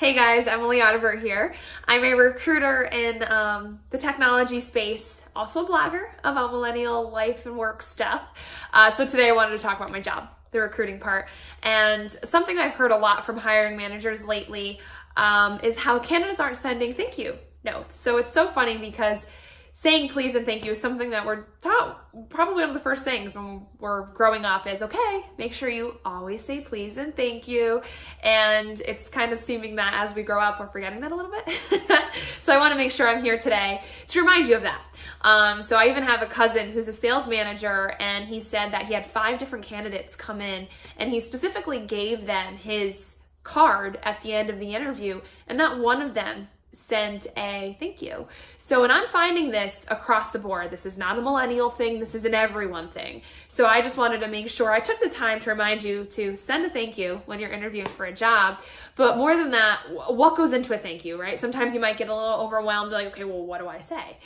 Hey guys, Emily Audibert here. I'm a recruiter in the technology space, also a blogger about millennial life and work stuff. So today I wanted to talk about my job, the recruiting part. And something I've heard a lot from hiring managers lately is how candidates aren't sending thank you notes. So it's so funny because saying please and thank you is something that we're taught, probably one of the first things when we're growing up is, okay, make sure you always say please and thank you. And it's kind of seeming that as we grow up, we're forgetting that a little bit. So I want to make sure I'm here today to remind you of that. So I even have a cousin who's a sales manager, and he said that he had 5 different candidates come in, and he specifically gave them his card at the end of the interview, and not one of them sent a thank you. So, and I'm finding this across the board. This is not a millennial thing. This is an everyone thing. So I just wanted to make sure I took the time to remind you to send a thank you when you're interviewing for a job. But more than that, what goes into a thank you, right? Sometimes you might get a little overwhelmed, like, okay, well, what do I say?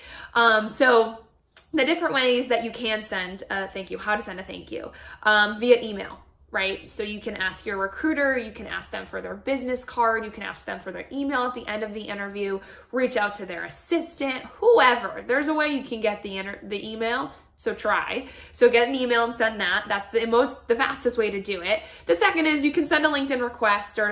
So the different ways that you can send a thank you, how to send a thank you, via email. Right? So you can ask your recruiter, you can ask them for their business card, you can ask them for their email at the end of the interview, reach out to their assistant, whoever. There's a way you can get the email, so try. So get an email and send that. That's the fastest way to do it. The second is you can send a LinkedIn request or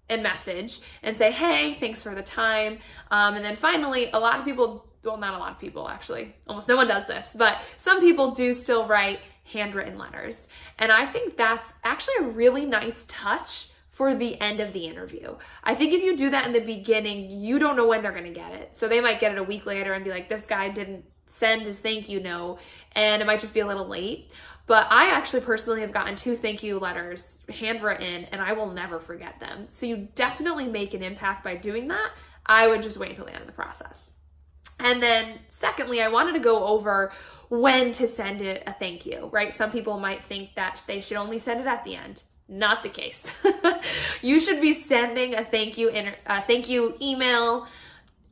a message and say, hey, thanks for the time. And then finally, a lot of people, well, not a lot of people actually, almost no one does this, but some people do still write handwritten letters. And I think that's actually a really nice touch for the end of the interview. I think if you do that in the beginning, you don't know when they're going to get it. So they might get it a week later and be like, this guy didn't send his thank you note, and it might just be a little late. But I actually personally have gotten 2 thank you letters handwritten, and I will never forget them. So you definitely make an impact by doing that. I would just wait until the end of the process. And then secondly, I wanted to go over when to send it a thank you, right? Some people might think that they should only send it at the end. Not the case. You should be sending a thank you email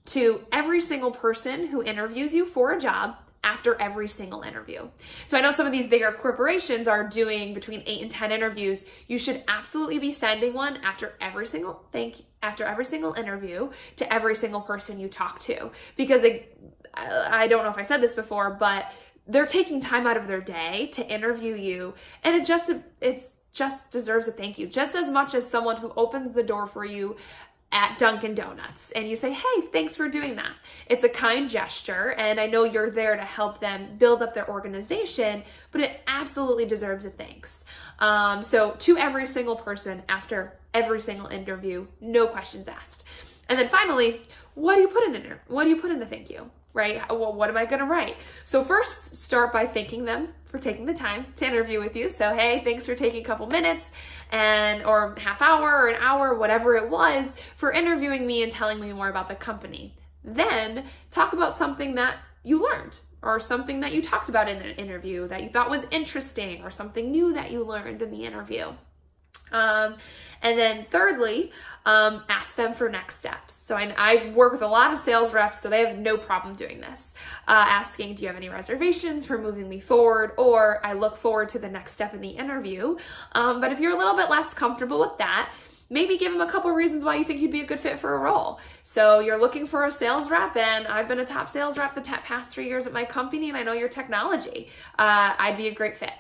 to every single person who interviews you for a job after every single interview. So I know some of these bigger corporations are doing between 8 and 10 interviews. You should absolutely be sending one after every single interview to every single person you talk to, because I don't know if I said this before, but they're taking time out of their day to interview you, and it just deserves a thank you, just as much as someone who opens the door for you at Dunkin' Donuts and you say, hey, thanks for doing that. It's a kind gesture, and I know you're there to help them build up their organization, but it absolutely deserves a thanks. So to every single person after every single interview, no questions asked. And then finally, what do you put in a thank you? Right? Well, what am I going to write? So first, start by thanking them for taking the time to interview with you. So, hey, thanks for taking a couple minutes or half hour or an hour, whatever it was, for interviewing me and telling me more about the company. Then talk about something that you learned or something that you talked about in the interview that you thought was interesting or something new that you learned in the interview. And then thirdly, ask them for next steps. So I work with a lot of sales reps, so they have no problem doing this. Asking, do you have any reservations for moving me forward? Or I look forward to the next step in the interview. But if you're a little bit less comfortable with that, maybe give them a couple reasons why you think you'd be a good fit for a role. So you're looking for a sales rep, and I've been a top sales rep the past 3 years at my company, and I know your technology. I'd be a great fit.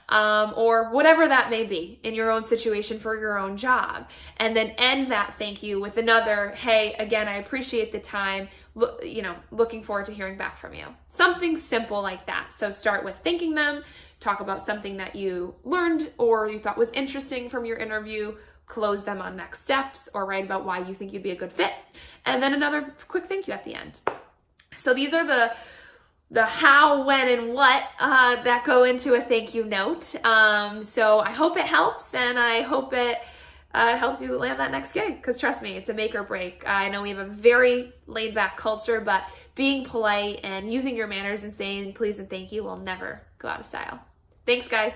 Or whatever that may be in your own situation for your own job. And then end that thank you with another, hey, again, I appreciate the time, looking forward to hearing back from you. Something simple like that. So start with thanking them, talk about something that you learned or you thought was interesting from your interview, close them on next steps, or write about why you think you'd be a good fit. And then another quick thank you at the end. So these are the how, when, and what that go into a thank you note. So I hope it helps, and I hope it helps you land that next gig, because trust me, it's a make or break. I know we have a very laid back culture, but being polite and using your manners and saying please and thank you will never go out of style. Thanks, guys.